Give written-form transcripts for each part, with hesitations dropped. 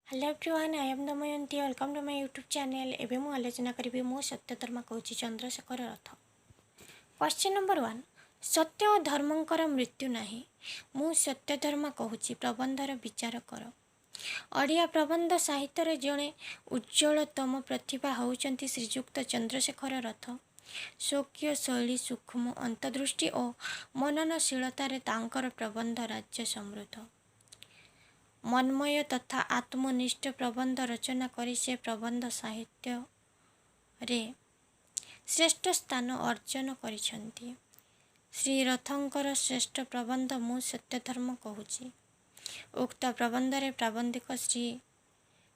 Hello everyone, I am Damayanti. Welcome to my YouTube channel. एवं मु आलोचना करी मो सत्यधर्मा कहूँ चंद्रशेखर रथ। क्वेश्चन नंबर 1, सत्य और धर्मंकर मृत्यु नाही। मु सत्यधर्मा कहूँ प्रबंधर विचार कर। ओडिया प्रबंध साहित्य जड़े उज्ज्वलतम प्रतिभा होउचंती श्रीजुक्त चंद्रशेखर रथ। स्वकीय शैली, सूक्ष्म अंतर्दृष्टि और मननशीलतार तांकर प्रबंध राज्य समृद्ध। मनमय तथा आत्मनिष्ठ प्रबंध रचना करी से प्रबंध साहित्य रे श्रेष्ठ स्थान अर्जन करिछंती। श्री रथंकर श्रेष्ठ प्रबंध मु सत्यधर्म कहूँ। उक्त प्रबंध रे प्राबंधिक श्री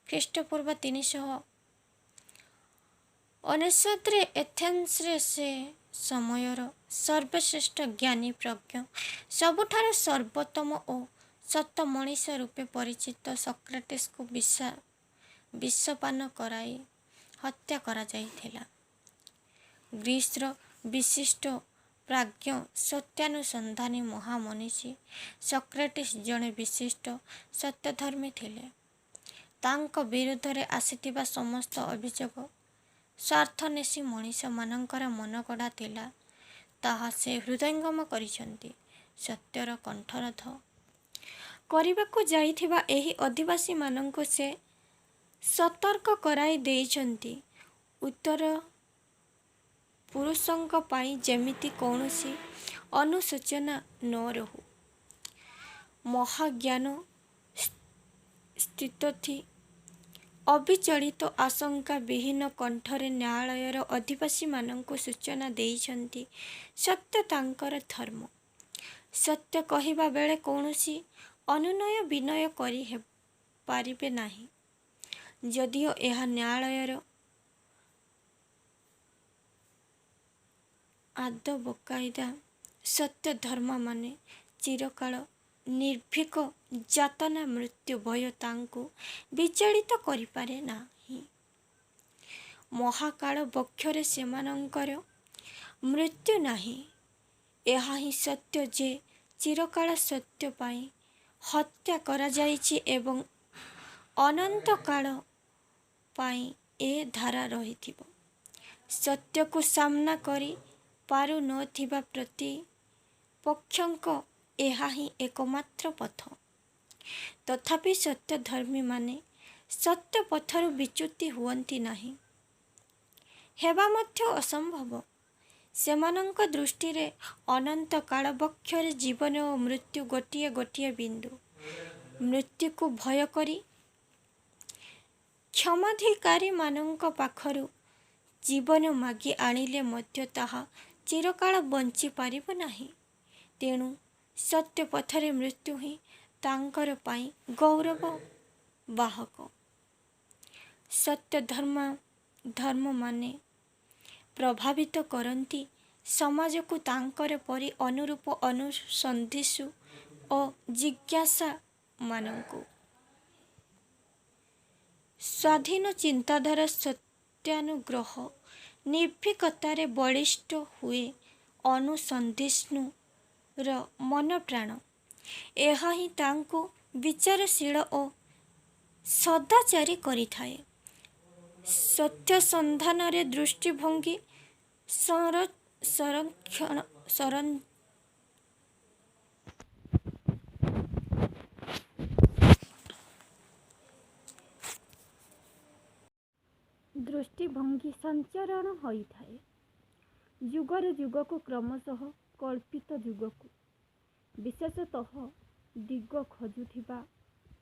ख्रीष्टपूर्व 369 एथेन्स रे से समयर सर्वश्रेष्ठ ज्ञानी प्रज्ञ सबुठार सर्वोत्तम और सत मनीष रूपे परिचित सक्रेटिस को विषपान कराई हत्या करा जाइथिला। ग्रीसर विशिष्ट प्राज्ञ सत्यानुसंधानी महामनीषी सक्रेटिस जड़े विशिष्ट सत्यधर्मी थिले। तांक विरुद्ध रे आसिथिबा समस्त अभियोग स्वार्थनेशी मनीष मानकर मनगढ़ा थिला, ताहा से हृदयंगम करिसंती। सत्यर कंठरोध କରିବାକୁ ଯାଇଥିବା ଏହି ଅଧିବାସୀ ମାନଙ୍କୁ ସେ ସତର୍କ କରାଇ ଦେଇଛନ୍ତି, ଉତ୍ତର ପୁରୁଷଙ୍କ ପାଇଁ ଯେମିତି କୌଣସି ଅନୁସୂଚନା ନ ରହୁ। ମହାଜ୍ଞାନ ସ୍ଥିତଥି ଅବିଚଳିତ ଆଶଙ୍କା ବିହୀନ କଣ୍ଠରେ ନ୍ୟାୟାଳୟର ଅଧିବାସୀମାନଙ୍କୁ ସୂଚନା ଦେଇଛନ୍ତି, ସତ୍ୟ ତାଙ୍କର ଧର୍ମ। ସତ୍ୟ କହିବା ବେଳେ କୌଣସି ଅନୁନୟ ବିନୟ କରି ପାରିବେ ନାହିଁ। ଯଦିଓ ଏହା ନ୍ୟାୟାଳୟର ଆଦବକାଇଦା, ସତ୍ୟ ଧର୍ମ ମାନେ ଚିରକାଳ ନିର୍ଭୀକ ଯାତନା ମୃତ୍ୟୁ ଭୟ ତାଙ୍କୁ ବିଚଳିତ କରିପାରେ ନାହିଁ। ମହାକାଳ ବକ୍ଷରେ ସେମାନଙ୍କର ମୃତ୍ୟୁ ନାହିଁ। ଏହା ହିଁ ସତ୍ୟ ଯେ ଚିରକାଳ ସତ୍ୟ ପାଇଁ ହତ୍ୟା କରାଯାଇଛି ଏବଂ ଅନନ୍ତ କାଳ ପାଇଁ ଏ ଧାରା ରହିଥିବ। ସତ୍ୟକୁ ସାମ୍ନା କରି ପାରୁ ନଥିବା ପ୍ରତିପକ୍ଷଙ୍କ ଏହା ହିଁ ଏକମାତ୍ର ପଥ। ତଥାପି ସତ୍ୟଧର୍ମୀମାନେ ସତ୍ୟ ପଥରୁ ବିଚ୍ୟୁତି ହୁଅନ୍ତି ନାହିଁ, ହେବା ମଧ୍ୟ ଅସମ୍ଭବ। ସେମାନଙ୍କ ଦୃଷ୍ଟିରେ ଅନନ୍ତ କାଳ ବକ୍ଷରେ ଜୀବନ ଓ ମୃତ୍ୟୁ ଗୋଟିଏ ଗୋଟିଏ ବିନ୍ଦୁ। ମୃତ୍ୟୁକୁ ଭୟ କରି କ୍ଷମାଧିକାରୀମାନଙ୍କ ପାଖରୁ ଜୀବନ ମାଗି ଆଣିଲେ ମଧ୍ୟ ତାହା ଚିରକାଳ ବଞ୍ଚିପାରିବ ନାହିଁ। ତେଣୁ ସତ୍ୟ ପଥରେ ମୃତ୍ୟୁ ହିଁ ତାଙ୍କର ପାଇଁ ଗୌରବ ବାହକ। ସତ୍ୟ ଧର୍ମମାନେ ପ୍ରଭାବିତ କରନ୍ତି ସମାଜକୁ ତାଙ୍କର ପରି ଅନୁରୂପ ଅନୁସନ୍ଧିତ୍ସୁ ଓ ଜିଜ୍ଞାସା ମାନଙ୍କୁ। ସ୍ୱାଧୀନ ଚିନ୍ତାଧାରା ସତ୍ୟାନୁଗ୍ରହ ନିର୍ଭୀକତାରେ ବଳିଷ୍ଠ ହୁଏ ଅନୁସନ୍ଧିତ୍ସୁର ମନପ୍ରାଣ। ଏହା ହିଁ ତାଙ୍କୁ ବିଚାରଶୀଳ ଓ ସଦାଚାରୀ କରିଥାଏ। ସତ୍ୟ ସନ୍ଧାନରେ ଦୃଷ୍ଟିଭଙ୍ଗୀ ସଞ୍ଚରଣ ହୋଇଥାଏ। ଯୁଗରୁ ଯୁଗକୁ କ୍ରମଶଃ କଳ୍ପିତ ଯୁଗକୁ ବିଶେଷତଃ ଦିଗ ଖୋଜୁଥିବା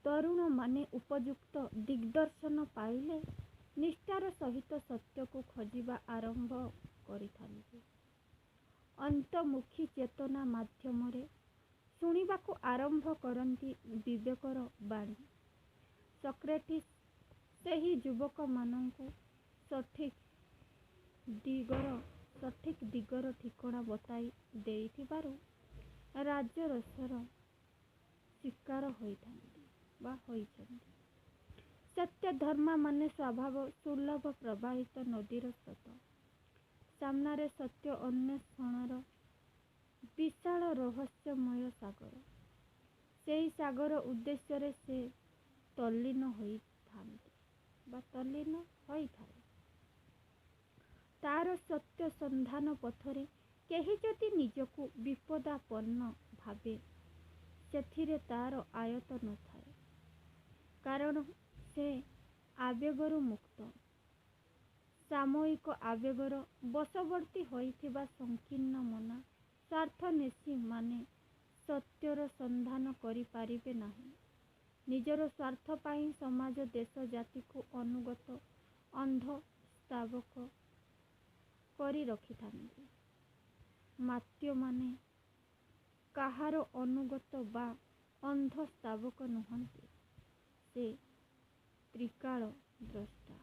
ତରୁଣମାନେ ଉପଯୁକ୍ତ ଦିଗ୍ଦର୍ଶନ ପାଇଲେ ନିଷ୍ଠାର ସହିତ ସତ୍ୟକୁ ଖୋଜିବା ଆରମ୍ଭ କରିଥାନ୍ତି। ଅନ୍ତର୍ମୁଖୀ ଚେତନା ମାଧ୍ୟମରେ ଶୁଣିବାକୁ ଆରମ୍ଭ କରନ୍ତି ବିବେକର ବାଣୀ। ସକ୍ରେଟିସ୍ ସେହି ଯୁବକମାନଙ୍କୁ ସଠିକ୍ ଦିଗର ଠିକଣା ବତାଇ ଦେଇଥିବାରୁ ରାଜରୋଷର ଶିକାର ହୋଇଛନ୍ତି। ସତ୍ୟ ଧର୍ମମାନେ ସ୍ୱଭାବ ସୁଲଭ ପ୍ରବାହିତ ନଦୀର ସ୍ରୋତ। ସାମ୍ନାରେ ସତ୍ୟ ଅନ୍ୱେଷଣର ବିଶାଳ ରହସ୍ୟମୟ ସାଗର। ସେହି ସାଗର ଉଦ୍ଦେଶ୍ୟରେ ସେ ତଲ୍ଲୀନ ହୋଇଥାନ୍ତି। ରହିଥାନ୍ତି ବା ତଲ୍ଲୀନ ହୋଇଥାଏ। ତାର ସତ୍ୟ ସନ୍ଧାନ ପଥରେ କେହି ଯଦି ନିଜକୁ ବିପଦାପନ୍ନ ଭାବେ, ସେଥିରେ ତାର ଆୟତ ନଥାଏ, କାରଣ ସେ ଆବେଗରୁ ମୁକ୍ତ। ସାମୟିକ ଆବେଗର ବଶବର୍ତ୍ତୀ ହୋଇଥିବା ସଂକୀର୍ଣ୍ଣ ମନା ସ୍ୱାର୍ଥନ୍ୱେଷୀ ମାନେ ସତ୍ୟର ସନ୍ଧାନ କରିପାରିବେ ନାହିଁ। ନିଜର ସ୍ୱାର୍ଥ ପାଇଁ ସମାଜ ଦେଶ ଜାତିକୁ ଅନୁଗତ ଅନ୍ଧ ସ୍ତାବକ କରି ରଖିଥାନ୍ତି। ମାତ୍ୟମାନେ କାହାର ଅନୁଗତ ବା ଅନ୍ଧ ସ୍ତାବକ ନୁହନ୍ତି, ସେ ତ୍ରିକାଳ ଦ୍ରଷ୍ଟା।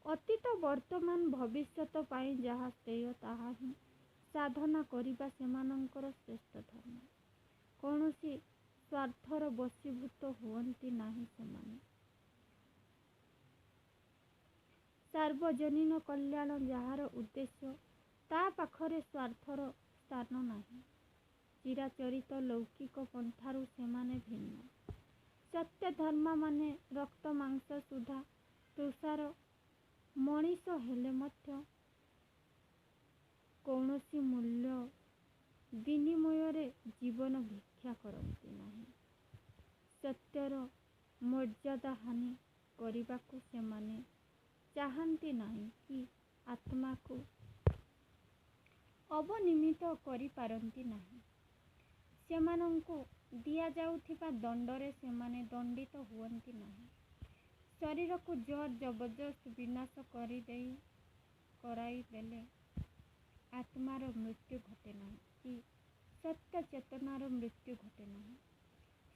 ଅତୀତ ବର୍ତ୍ତମାନ ଭବିଷ୍ୟତ ପାଇଁ ଯାହା ଶ୍ରେୟ ତାହା ହିଁ ସାଧନା କରିବା ସେମାନଙ୍କର ଶ୍ରେଷ୍ଠ ଧର୍ମ। କୌଣସି ସ୍ୱାର୍ଥର ବଶୀଭୂତ ହୁଅନ୍ତି ନାହିଁ ସେମାନେ। ସାର୍ବଜନୀନ କଲ୍ୟାଣ ଯାହାର ଉଦ୍ଦେଶ୍ୟ, ତା ପାଖରେ ସ୍ୱାର୍ଥର ସ୍ଥାନ ନାହିଁ। ଚିରାଚରିତ ଲୌକିକ ପନ୍ଥାରୁ ସେମାନେ ଭିନ୍ନ। ସତ୍ୟ ଧର୍ମମାନେ ରକ୍ତ ମାଂସ ସୁଦ୍ଧା ତୁଷାର ମଣିଷ ହେଲେ ମଧ୍ୟ କୌଣସି ମୂଲ୍ୟ ବିନିମୟରେ ଜୀବନ ଭିକ୍ଷା କରନ୍ତି ନାହିଁ। ସତ୍ୟର ମର୍ଯ୍ୟାଦା ହାନି କରିବାକୁ ସେମାନେ ଚାହାନ୍ତି ନାହିଁ କି ଆତ୍ମାକୁ ଅବନମିତ କରିପାରନ୍ତି ନାହିଁ। ସେମାନଙ୍କୁ ଦିଆଯାଉଥିବା ଦଣ୍ଡରେ ସେମାନେ ଦଣ୍ଡିତ ହୁଅନ୍ତି ନାହିଁ। ଶରୀରକୁ ଜୋର ଜବରଦସ୍ତ ବିନାଶ କରାଇଦେଲେ ଆତ୍ମାର ମୃତ୍ୟୁ ଘଟେ ନାହିଁ କି ସତ୍ୟ ଚେତନାର ମୃତ୍ୟୁ ଘଟେ ନାହିଁ।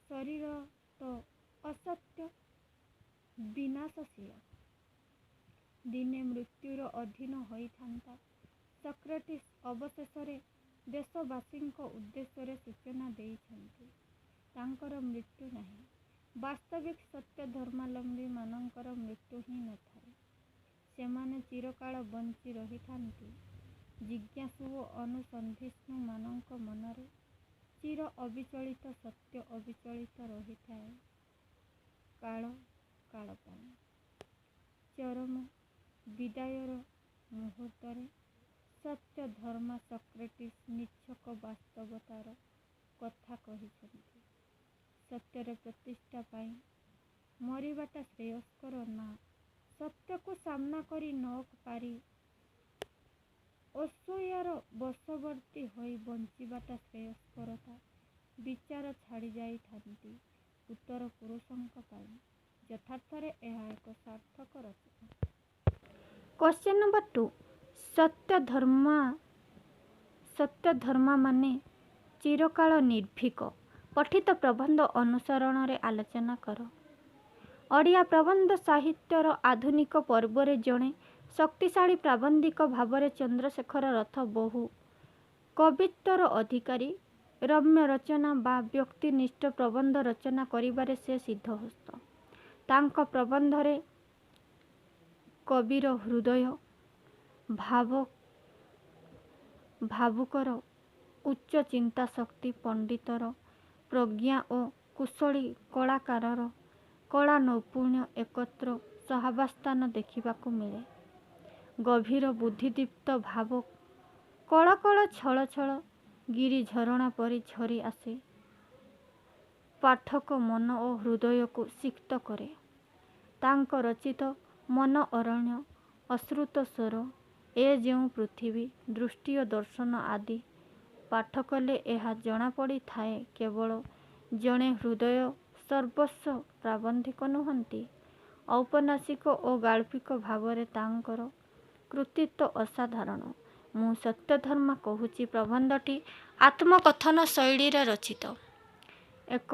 ଶରୀର ତ ଅସତ୍ୟ ବିନାଶଶୀଳ, ଦିନେ ମୃତ୍ୟୁର ଅଧୀନ ହୋଇଥାନ୍ତା। ସକ୍ରେଟିସ୍ ଅବଶେଷରେ ଦେଶବାସୀଙ୍କ ଉଦ୍ଦେଶ୍ୟରେ ସୂଚନା ଦେଇଛନ୍ତି, ତାଙ୍କର ମୃତ୍ୟୁ ନାହିଁ। ବାସ୍ତବିକ ସତ୍ୟ ଧର୍ମାବଲମ୍ବୀ ମାନଙ୍କର ମୃତ୍ୟୁ ହିଁ ନଥାଏ। ସେମାନେ ଚିରକାଳ ବଞ୍ଚି ରହିଥାନ୍ତି। ଜିଜ୍ଞାସୁ ଓ ଅନୁସନ୍ଧିତ୍ସୁ ମାନଙ୍କ ମନରେ ଚିର ଅବିଚଳିତ ସତ୍ୟ ଅବିଚଳିତ ରହିଥାଏ କାଳ କାଳ ପାଇଁ। ଚରମ ବିଦାୟର ମୁହୂର୍ତ୍ତରେ ସତ୍ୟ ଧର୍ମା ସକ୍ରେଟିସ୍ ନିଚ୍ଛକ ବାସ୍ତବତାର କଥା କହିଛନ୍ତି। ସତ୍ୟର ପ୍ରତିଷ୍ଠା ପାଇଁ ମରିବାଟା ଶ୍ରେୟସ୍କର ନା ସତ୍ୟକୁ ସାମ୍ନା କରି ନ ପାରି ଅସୂୟାର ବଶବର୍ତ୍ତୀ ହୋଇ ବଞ୍ଚିବାଟା ଶ୍ରେୟସ୍କରତା ବିଚାର ଛାଡ଼ି ଯାଇଥାନ୍ତି ଉତ୍ତର ପୁରୁଷଙ୍କ ପାଇଁ। ଯଥାର୍ଥରେ ଏହା ଏକ ସାର୍ଥକ ରଚନା। କ୍ୱେଶ୍ଚନ ନମ୍ବର 2, ସତ୍ୟ ଧର୍ମାମାନେ ଚିରକାଳ ନିର୍ଭୀକ। ପଠିତ ପ୍ରବନ୍ଧ ଅନୁସରଣରେ ଆଲୋଚନା କର। ଓଡ଼ିଆ ପ୍ରବନ୍ଧ ସାହିତ୍ୟର ଆଧୁନିକ ପର୍ବରେ ଜଣେ ଶକ୍ତିଶାଳୀ ପ୍ରାବନ୍ଧିକ ଭାବରେ ଚନ୍ଦ୍ରଶେଖର ରଥ ବହୁ କବିତ୍ୱର ଅଧିକାରୀ। ରମ୍ୟ ରଚନା ବା ବ୍ୟକ୍ତିନିଷ୍ଠ ପ୍ରବନ୍ଧ ରଚନା କରିବାରେ ସେ ସିଦ୍ଧହସ୍ତ। ତାଙ୍କ ପ୍ରବନ୍ଧରେ କବିର ହୃଦୟ ଭାବୁକର ଉଚ୍ଚ ଚିନ୍ତାଶକ୍ତି, ପଣ୍ଡିତର ପ୍ରଜ୍ଞା ଓ କୁଶଳୀ କଳାକାରର କଳା ନୈପୁଣ୍ୟ ଏକତ୍ର ସହାବସ୍ଥାନ ଦେଖିବାକୁ ମିଳେ। ଗଭୀର ବୁଦ୍ଧିଦୀପ୍ତ ଭାବ କଳ କଳ ଛଳ ଛଳ ଗିରି ଝରଣା ପରି ଝରି ଆସେ, ପାଠକ ମନ ଓ ହୃଦୟକୁ ସିକ୍ତ କରେ। ତାଙ୍କ ରଚିତ ମନ ଅରଣ୍ୟ, ଅଶ୍ରୁତ ସ୍ୱର, ଏ ଯେଉଁ ପୃଥିବୀ, ଦୃଷ୍ଟି ଓ ଦର୍ଶନ ଆଦି ପାଠ କଲେ ଏହା ଜଣାପଡ଼ିଥାଏ କେବଳ ଜଣେ ହୃଦୟ ସର୍ବସ୍ୱ ପ୍ରାବନ୍ଧିକ ନୁହନ୍ତି, ଔପନ୍ୟାସିକ ଓ ଗାଳ୍ପିକ ଭାବରେ ତାଙ୍କର କୃତିତ୍ୱ ଅସାଧାରଣ। ମୁଁ ସତ୍ୟଧର୍ମା କହୁଛି ପ୍ରବନ୍ଧଟି ଆତ୍ମକଥନ ଶୈଳୀରେ ରଚିତ ଏକ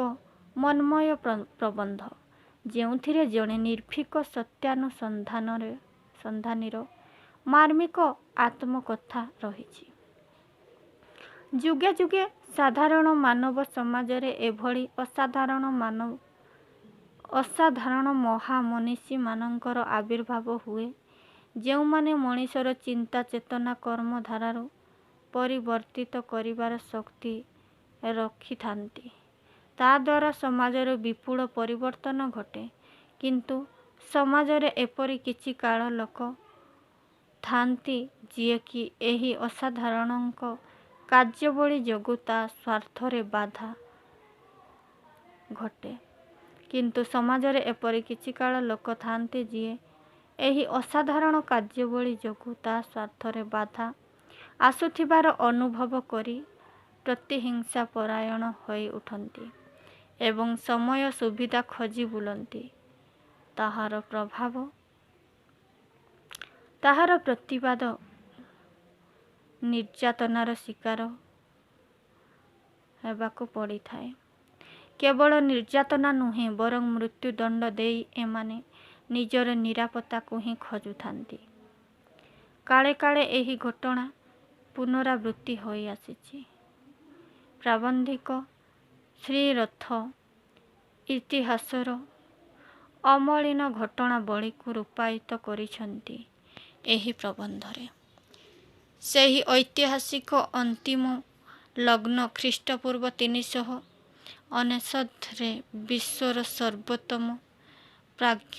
ମନ୍ମୟ ପ୍ରବନ୍ଧ, ଯେଉଁଥିରେ ଜଣେ ନିର୍ଭୀକ ସତ୍ୟାନୁସନ୍ଧାନୀର ମାର୍ମିକ ଆତ୍ମକଥା ରହିଛି। ଯୁଗେ ଯୁଗେ ସାଧାରଣ ମାନବ ସମାଜରେ ଏଭଳି ଅସାଧାରଣ ମହାମନୀଷୀମାନଙ୍କର ଆବିର୍ଭାବ ହୁଏ, ଯେଉଁମାନେ ମଣିଷର ଚିନ୍ତା ଚେତନା କର୍ମଧାରାରୁ ପରିବର୍ତ୍ତିତ କରିବାର ଶକ୍ତି ରଖିଥାନ୍ତି। ତାଦ୍ୱାରା ସମାଜର ବିପୁଳ ପରିବର୍ତ୍ତନ ଘଟେ। କିନ୍ତୁ ସମାଜରେ ଏପରି କିଛି କାଳ ଲୋକ ଥାନ୍ତି ଯିଏକି ଏହି ଅସାଧାରଣଙ୍କ କାର୍ଯ୍ୟବଳୀ ଯୋଗୁଁ ତା ସ୍ୱାର୍ଥରେ ବାଧା ଘଟେ। କିନ୍ତୁ ସମାଜରେ ଏପରି କିଛି କାଳ ଲୋକ ଥାନ୍ତି ଯିଏ ଏହି ଅସାଧାରଣ କାର୍ଯ୍ୟବଳୀ ଯୋଗୁଁ ତା ସ୍ୱାର୍ଥରେ ବାଧା ଆସୁଥିବାର ଅନୁଭବ କରି ପ୍ରତିହିଂସା ପରାୟଣ ହୋଇ ଉଠନ୍ତି ଏବଂ ସମୟ ସୁବିଧା ଖୋଜି ବୁଲନ୍ତି। ତାହାର ପ୍ରଭାବ, ତାହାର ପ୍ରତିବାଦ ନିର୍ଯାତନାର ଶିକାର ହେବାକୁ ପଡ଼ିଥାଏ। କେବଳ ନିର୍ଯାତନା ନୁହେଁ, ବରଂ ମୃତ୍ୟୁଦଣ୍ଡ ଦେଇ ଏମାନେ ନିଜର ନିରାପତ୍ତାକୁ ହିଁ ଖୋଜୁଥାନ୍ତି। କାଳେ କାଳେ ଏହି ଘଟଣା ପୁନରାବୃତ୍ତି ହୋଇ ଆସିଛି। ପ୍ରାବନ୍ଧିକ ଶ୍ରୀରଥ ଇତିହାସର ଅମଳିନ ଘଟଣାବଳୀକୁ ରୂପାୟିତ କରିଛନ୍ତି ଏହି ପ୍ରବନ୍ଧରେ। ସେହି ଐତିହାସିକ ଅନ୍ତିମ ଲଗ୍ନ ଖ୍ରୀଷ୍ଟପୂର୍ବ 399ରେ ବିଶ୍ୱର ସର୍ବୋତ୍ତମ ପ୍ରାଜ୍ଞ,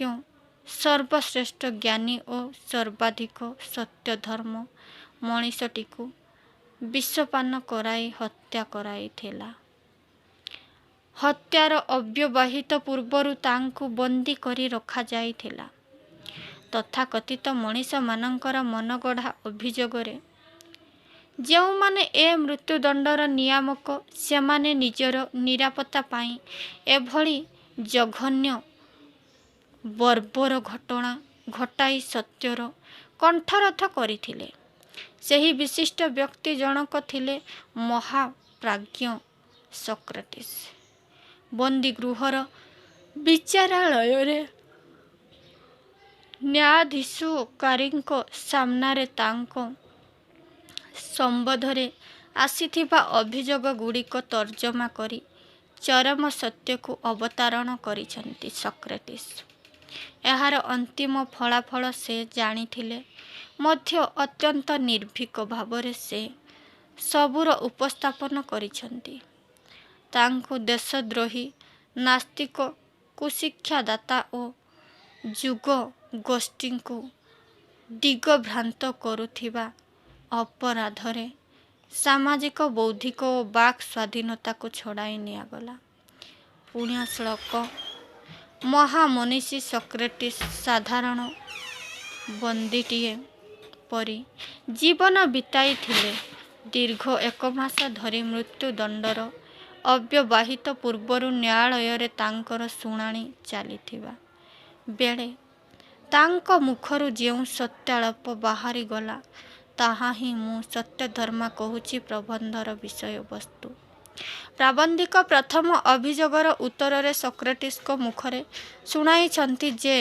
ସର୍ବଶ୍ରେଷ୍ଠ ଜ୍ଞାନୀ ଓ ସର୍ବାଧିକ ସତ୍ୟଧର୍ମ ମଣିଷଟିକୁ ବିଷପାନ କରାଇ ହତ୍ୟା କରାଇଥିଲା। ହତ୍ୟାର ଅବ୍ୟବହିତ ପୂର୍ବରୁ ତାଙ୍କୁ ବନ୍ଦୀ କରି ରଖାଯାଇଥିଲା। ତଥାକଥିତ ମଣିଷମାନଙ୍କର ମନଗଢ଼ା ଅଭିଯୋଗରେ ଯେଉଁମାନେ ଏ ମୃତ୍ୟୁଦଣ୍ଡର ନିୟାମକ, ସେମାନେ ନିଜର ନିରାପତ୍ତା ପାଇଁ ଏଭଳି ଜଘନ୍ୟ ବର୍ବର ଘଟଣା ଘଟାଇ ସତ୍ୟର କଣ୍ଠରୋଧ କରିଥିଲେ। ସେହି ବିଶିଷ୍ଟ ବ୍ୟକ୍ତି ଜଣକ ଥିଲେ ମହାପ୍ରାଜ୍ଞ ସକ୍ରେଟିସ୍। ବନ୍ଦୀଗୃହର ବିଚାରାଳୟରେ ନ୍ୟାୟାଧୀଶକାରୀଙ୍କ ସାମ୍ନାରେ ତାଙ୍କ ସମ୍ବନ୍ଧରେ ଆସିଥିବା ଅଭିଯୋଗଗୁଡ଼ିକ ତର୍ଜମା କରି ଚରମ ସତ୍ୟକୁ ଅବତାରଣ କରିଛନ୍ତି ସକ୍ରେଟିସ୍। ଏହାର ଅନ୍ତିମ ଫଳାଫଳ ସେ ଜାଣିଥିଲେ ମଧ୍ୟ ଅତ୍ୟନ୍ତ ନିର୍ଭୀକ ଭାବରେ ସେ ସବୁର ଉପସ୍ଥାପନ କରିଛନ୍ତି। ତାଙ୍କୁ ଦେଶଦ୍ରୋହୀ, ନାସ୍ତିକ, କୁଶିକ୍ଷାଦାତା ଓ ଯୁଗଗୋଷ୍ଠୀଙ୍କୁ ଦିଗଭ୍ରାନ୍ତ କରୁଥିବା ଅପରାଧରେ ସାମାଜିକ, ବୌଦ୍ଧିକ ଓ ବାକ୍ ସ୍ୱାଧୀନତାକୁ ଛଡ଼ାଇ ନିଆଗଲା। ପୁଣ୍ୟଶ୍ଳୋକ ମହାମନୀଷୀ ସକ୍ରେଟିସ୍ ସାଧାରଣ ବନ୍ଦୀଟିଏ ପରି ଜୀବନ ବିତାଇଥିଲେ। ଦୀର୍ଘ 1 ମାସ ଧରି ମୃତ୍ୟୁଦଣ୍ଡର ଅବ୍ୟବହିତ ପୂର୍ବରୁ ନ୍ୟାୟାଳୟରେ ତାଙ୍କର ଶୁଣାଣି ଚାଲିଥିବା ବେଳେ ତାଙ୍କ ମୁଖରୁ ଯେଉଁ ସତ୍ୟାଳାପ ବାହାରିଗଲା, ତାହା ହିଁ ମୁଁ ସତ୍ୟଧର୍ମା କହୁଛି ପ୍ରବନ୍ଧର ବିଷୟବସ୍ତୁ। ପ୍ରାବନ୍ଧିକ ପ୍ରଥମ ଅଭିଯୋଗର ଉତ୍ତରରେ ସକ୍ରେଟିସ୍ଙ୍କ ମୁଖରେ ଶୁଣାଇଛନ୍ତି ଯେ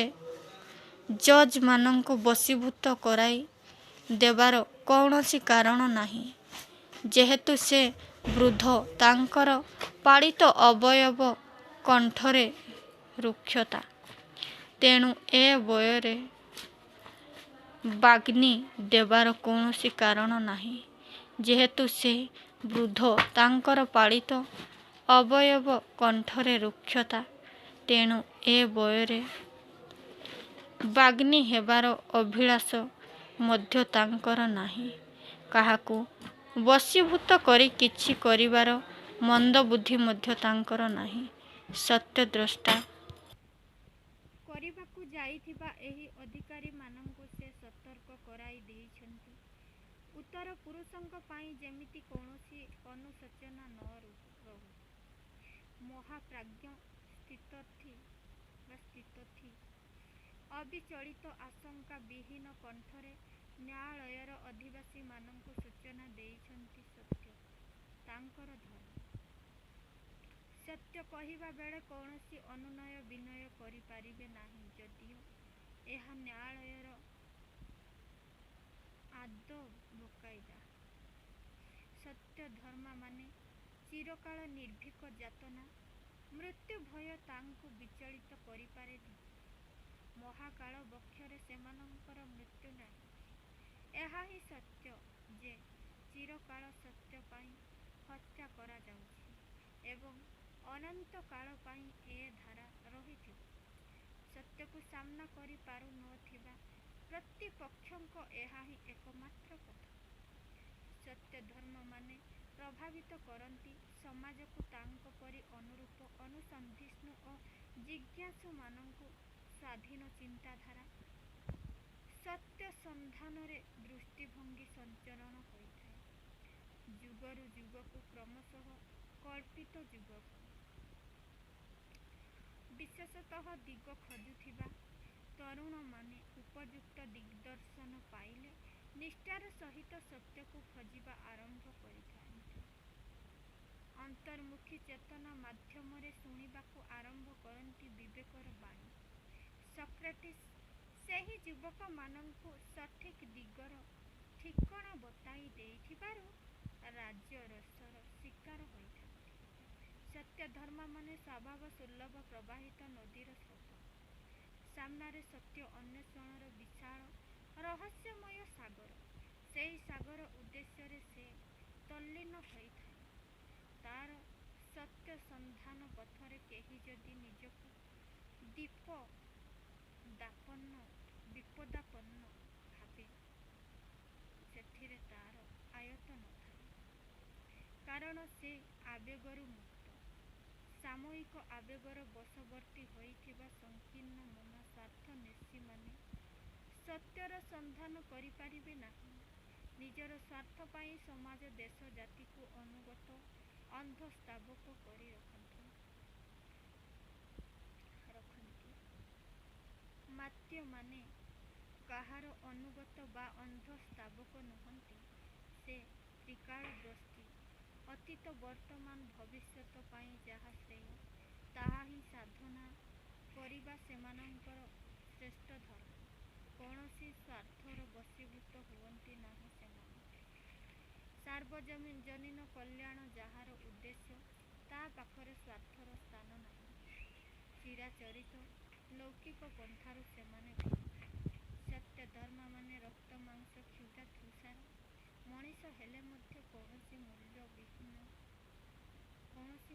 ଜଜ୍ମାନଙ୍କୁ ବଶୀଭୂତ କରାଇ ଦେବାର କୌଣସି କାରଣ ନାହିଁ। ଯେହେତୁ ସେ ବୃଦ୍ଧ, ତାଙ୍କର ପାଳିତ ଅବୟବ କଣ୍ଠରେ ରୁକ୍ଷତା, ତେଣୁ ଏ ବୟରେ ବାଗ୍ନି ଦେବାର କୌଣସି କାରଣ ନାହିଁ। ଯେହେତୁ ସେ ବୃଦ୍ଧ, ତାଙ୍କର ପାଳିତ ଅବୟବ କଣ୍ଠରେ ରୁକ୍ଷତା, ତେଣୁ ଏ ବୟରେ ବାଗ୍ମୀ ହେବାର ଅଭିଳାଷ ମଧ୍ୟ ତାଙ୍କର ନାହିଁ। କାହାକୁ ବଶୀଭୂତ କରି କିଛି କରିବାର ମନ୍ଦବୁଦ୍ଧି ମଧ୍ୟ ତାଙ୍କର ନାହିଁ। ସତ୍ୟଦ୍ରଷ୍ଟା କରିବାକୁ ଯାଇଥିବା ଏହି ଅଧିକାରୀମାନଙ୍କୁ ସେ ସତର୍କ କରାଇ ଦେଇଛନ୍ତି, ଉତ୍ତର ପୁରୁଷଙ୍କ ପାଇଁ ଯେମିତି କୌଣସି ଅନୁଶୋଚନା ନ ରହୁ। ମହାପ୍ରାଜ୍ଞ ସ୍ଥିତଥି ଅବିଚଳିତ ଆଶଙ୍କା ବିହୀନ କଣ୍ଠରେ ନ୍ୟାୟାଳୟର ଅଧିବାସୀମାନଙ୍କୁ ସୂଚନା ଦେଇଛନ୍ତି ସତ୍ୟ ତାଙ୍କର ଧର୍ମ। ସତ୍ୟ କହିବା ବେଳେ କୌଣସି ଅନୁନୟ ବିନୟ କରିପାରିବେ ନାହିଁ, ଯଦିଓ ଏହା ନ୍ୟାୟାଳୟର ଆଦବକାଇଦା। ସତ୍ୟଧର୍ମାମାନେ ଚିରକାଳ ନିର୍ଭୀକ। ଯାତନା, ମୃତ୍ୟୁ ଭୟ ତାଙ୍କୁ ବିଚଳିତ କରିପାରେନି। ମହାକାଳ ବକ୍ଷରେ ସେମାନଙ୍କର ମୃତ୍ୟୁ ନାହିଁ। ଏହା ହିଁ ସତ୍ୟ ଯେ ଚିରକାଳ ସତ୍ୟ ପାଇଁ ହତ୍ୟା କରାଯାଉଛି ଏବଂ ଅନନ୍ତ କାଳ ପାଇଁ ଏ ଧାରା ରହିଥିବ। ସତ୍ୟକୁ ସାମ୍ନା କରିପାରୁନଥିବା ପ୍ରତିପକ୍ଷଙ୍କ ଏହା ହିଁ ଏକମାତ୍ର ପଥ। ସତ୍ୟ ଧର୍ମ ମାନେ ପ୍ରଭାବିତ କରନ୍ତି ସମାଜକୁ ତାଙ୍କ ପରି ଅନୁରୂପ ଅନୁସନ୍ଧିତ୍ସୁ ଓ ଜିଜ୍ଞାସୁମାନଙ୍କୁ ସ୍ୱାଧୀନ ଚିନ୍ତାଧାରା ସତ୍ୟ ସନ୍ଧାନରେ ଦୃଷ୍ଟିଭଙ୍ଗୀ ସଞ୍ଚରଣ ହୋଇଥାଏ। ଯୁଗରୁ ଯୁଗକୁ କ୍ରମଶଃ କଳ୍ପିତ ଯୁଗକୁ ବିଶେଷତଃ ଦିଗ ଖୋଜୁଥିବା ତରୁଣମାନେ ଉପଯୁକ୍ତ ଦିଗ୍ଦର୍ଶନ ପାଇଲେ ନିଷ୍ଠାର ସହିତ ସତ୍ୟକୁ ଖୋଜିବା ଆରମ୍ଭ କରିଥାନ୍ତି। ଅନ୍ତର୍ମୁଖୀ ଚେତନା ମାଧ୍ୟମରେ ଶୁଣିବାକୁ ଆରମ୍ଭ କରନ୍ତି ବିବେକର ବାଣୀ। ସକ୍ରେଟିସ୍ ସେହି ଯୁବକମାନଙ୍କୁ ସଠିକ୍ ଦିଗର ଠିକଣା ବତାଇ ଦେଇଥିବାରୁ ରାଜରସର ଶିକାର ହୋଇଥାନ୍ତି। ସତ୍ୟ ଧର୍ମମାନେ ସ୍ୱଭାବ ସୁଲଭ ପ୍ରବାହିତ ନଦୀର ସ୍ରୋତ। ସାମ୍ନାରେ ସତ୍ୟ ଅନ୍ୱେଷଣର ବିଶାଳ ରହସ୍ୟମୟ ସାଗର। ସେହି ସାଗର ଉଦ୍ଦେଶ୍ୟରେ ସେ ତଲ୍ଲୀନ ହୋଇଥାଏ। ତାର ସତ୍ୟ ସନ୍ଧାନ ପଥରେ କେହି ଯଦି ନିଜକୁ ବିପଦାପନ୍ନ ଭାବେ ସେଥିରେ ତାର ଆୟତ୍ତ ନଥାଏ। କାରଣ ସେ ଆବେଗରୁ ମୁକ୍ତ। ସାମୟିକ ଆବେଗର ବଶବର୍ତ୍ତୀ ହୋଇଥିବା ସଂକୀର୍ଣ୍ଣ ମନ ସ୍ୱାର୍ଥନ୍ୱେଷୀମାନେ ସତ୍ୟର ସନ୍ଧାନ କରିପାରିବେ ନାହିଁ। ନିଜର ସ୍ୱାର୍ଥ ପାଇଁ ସମାଜ ଦେଶ ଜାତିକୁ ଅନୁଗତ ଅନ୍ଧ ସ୍ତାବକ କରି ରଖନ୍ତି। ମାତ୍ୟମାନେ କାହାର ଅନୁଗତ ବା ଅନ୍ଧ ସ୍ତାବକ ନୁହନ୍ତି। ସେ ତ୍ରିକାଳଦ୍ରଷ୍ଟି। ଅତୀତ ବର୍ତ୍ତମାନ ଭବିଷ୍ୟତ ପାଇଁ ଯାହା ଶ୍ରେୟ ତାହା ହିଁ ସାଧନା କରିବା ସେମାନଙ୍କର ଶ୍ରେଷ୍ଠ ଧର୍ମ। କୌଣସି ସ୍ୱାର୍ଥର ବଶୀଭୂତ ହୁଅନ୍ତି ନାହିଁ ସେମାନେ। ସାର୍ବଜନୀନ କଲ୍ୟାଣ ଯାହାର ଉଦ୍ଦେଶ୍ୟ ତା ପାଖରେ ସ୍ୱାର୍ଥର ସ୍ଥାନ ନାହିଁ। ଚିରାଚରିତ ଲୌକିକ ପନ୍ଥାରୁ ସେମାନେ ଭିନ୍ନ। ସତ୍ୟ ଧର୍ମମାନେ ରକ୍ତ ମାଂସ କ୍ଷୁଧା ତୃଷାର ମଣିଷ ହେଲେ ମଧ୍ୟ କୌଣସି